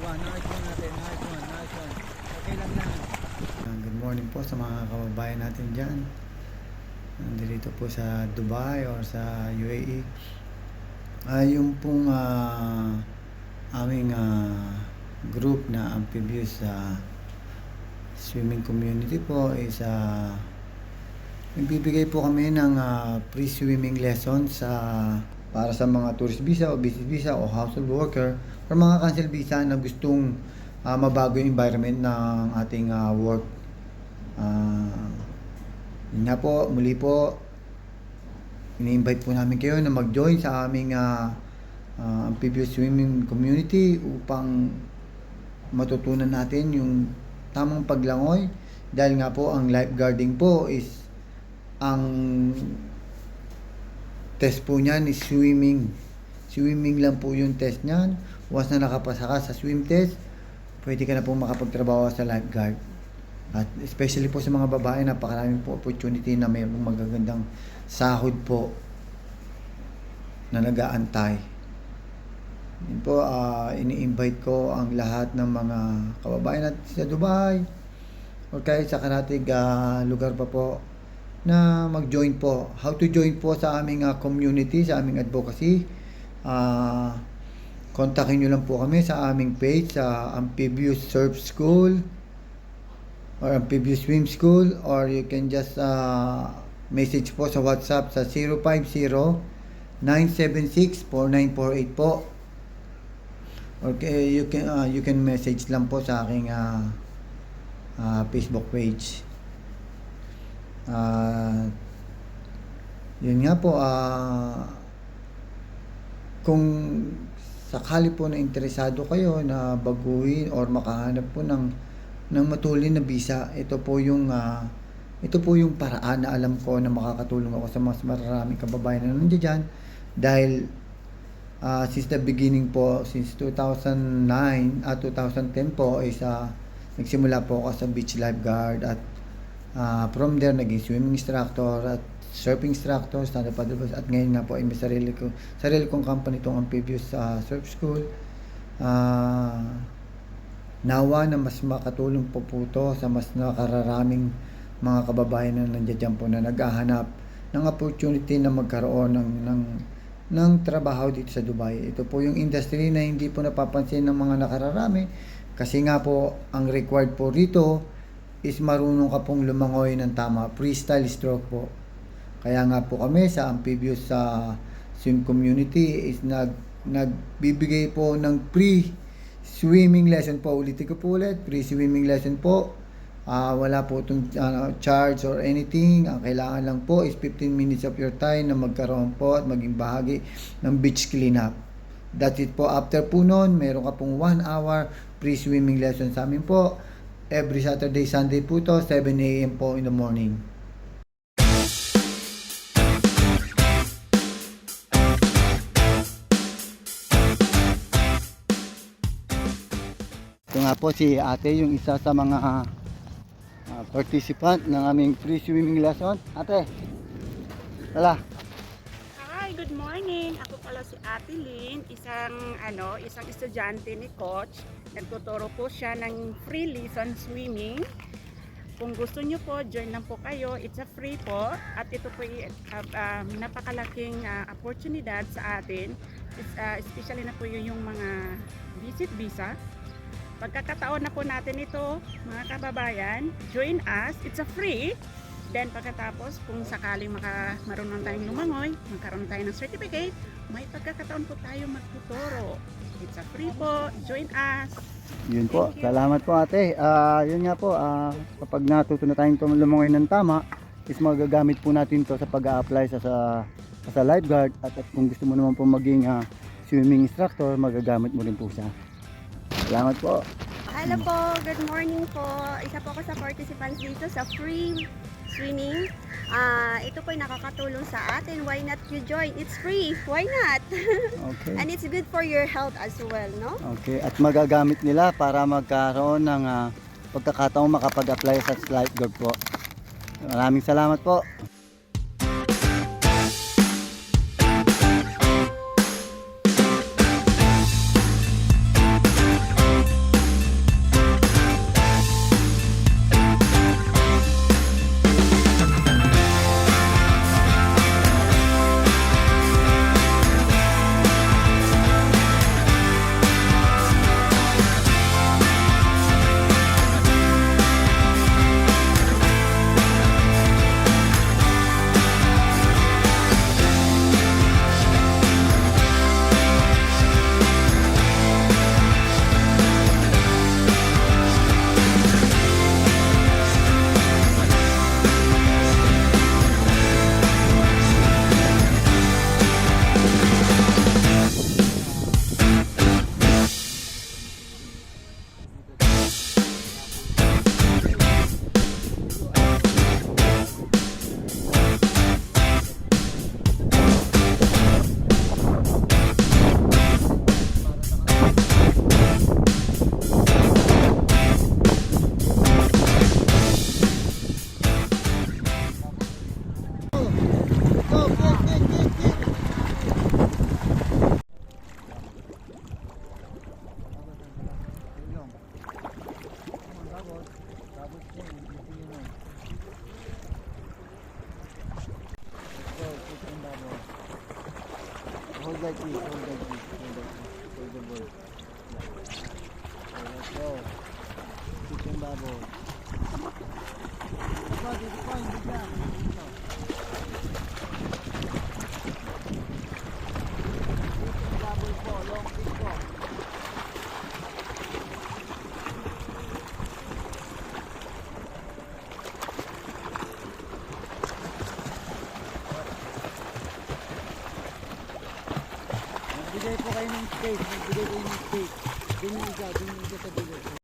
Nice one natin. Nice one. Nice one. Okay lang yan. Good morning po sa mga kababayan natin dyan. Nandito po sa Dubai or sa UAE. Yung pong aming group na amphibious swimming community po is nagbibigay po kami ng free swimming lessons para sa mga tourist visa o business visa o household worker or mga cancel visa na gustong mabago yung environment ng ating work. Yun nga po, muli po, ini-invite po namin kayo na mag-join sa aming amphibious swimming community upang matutunan natin yung tamang paglangoy, dahil nga po ang lifeguarding po is ang test po niyan is swimming lang po yung test niyan. Once na nakapasa ka sa swim test, pwede ka na po makapagtrabaho sa lifeguard. At especially po sa mga babae, napakaraming po opportunity na may magagandang sahod po na nag-aantay. Yun po, ini-invite ko ang lahat ng mga kababayan natin sa Dubai o kahit sa karatig lugar pa po na mag-join po. How to join po sa aming community, sa aming advocacy. Kontakin nyo lang po kami sa aming page sa Amphibious Surf School or Amphibious Swim School, or you can just message po sa WhatsApp sa 050-976-4948 po. Okay, you can message lang po sa aking Facebook page. Yun nga po, kung sakali po na interesado kayo na baguhin or makahanap po ng matulin na visa, ito po yung paraan na alam ko na makakatulong ako sa mas maraming kababayan na nandiyan dyan. Dahil since the beginning po, since 2009 at 2010 po is nagsimula po ako sa beach lifeguard, at from there naging swimming instructor at surfing instructor, stand-up paddleboard, at ngayon nga po ay may sarili kong company itong Amphibious Surf School. Nawa na mas makatulong po ito sa mas nakararaming mga kababayan na nandiyan po na naghahanap ng opportunity na magkaroon ng trabaho dito sa Dubai. Ito po yung industry na hindi po napapansin ng mga nakararami, kasi nga po ang required po rito is marunong ka pong lumangoy ng tama, freestyle stroke po. Kaya nga po kami sa Amphibious Swim Community is nagbibigay po ng free swimming lesson po. Ulitin ko po ulit, free swimming lesson po. Wala po itong charge or anything. Ang kailangan lang po is 15 minutes of your time na magkaroon po at maging bahagi ng beach cleanup. That's it po. After po nun, meron ka pong 1 hour free swimming lesson sa amin po. Every Saturday, Sunday po to, 7 a.m. po in the morning. Ito nga po si ate, yung isa sa mga participant ng aming free swimming lesson. Ate, tala. Hi, good morning. Ako pala si Ate Lynn, isang estudyante ni Coach. Nagtuturo po siya ng free lesson swimming. Kung gusto niyo po, join lang po kayo. It's a free po. At ito po napakalaking oportunidad sa atin. Especially na po yung mga visit visa. Pagkakataon na po natin ito, mga kababayan, join us. It's a free. Then pagkatapos, kung sakaling marunong tayong lumangoy, magkaroon tayo ng certificate, may pagkakataon po tayo magtuturo. It's a free po. Join us. Yun po. Salamat po ate. Yun nga po, kapag natuto na tayong lumangoy ng tama, is magagamit po natin to sa pag-a-apply sa lifeguard, at kung gusto mo naman po maging swimming instructor, magagamit mo rin po siya. Salamat po. Hello po, good morning po. Isa po ako sa participants dito sa free swimming. Ito po ay nakakatulong sa atin. Why not you join? It's free. Why not? Okay. And it's good for your health as well, no? Okay. At magagamit nila para magkaroon ng pagkakataong makapag-apply sa lifeguard po. Maraming salamat po. like this, hold like this, hold the ball. Okay, let's go. Chicken bubble. Ito, dito po, hindi dyan. Dito. Chicken bubble po, long kick po. Magbigay po kayo ng space, magbigay kayo ng space. Doon yung isa sa dulo.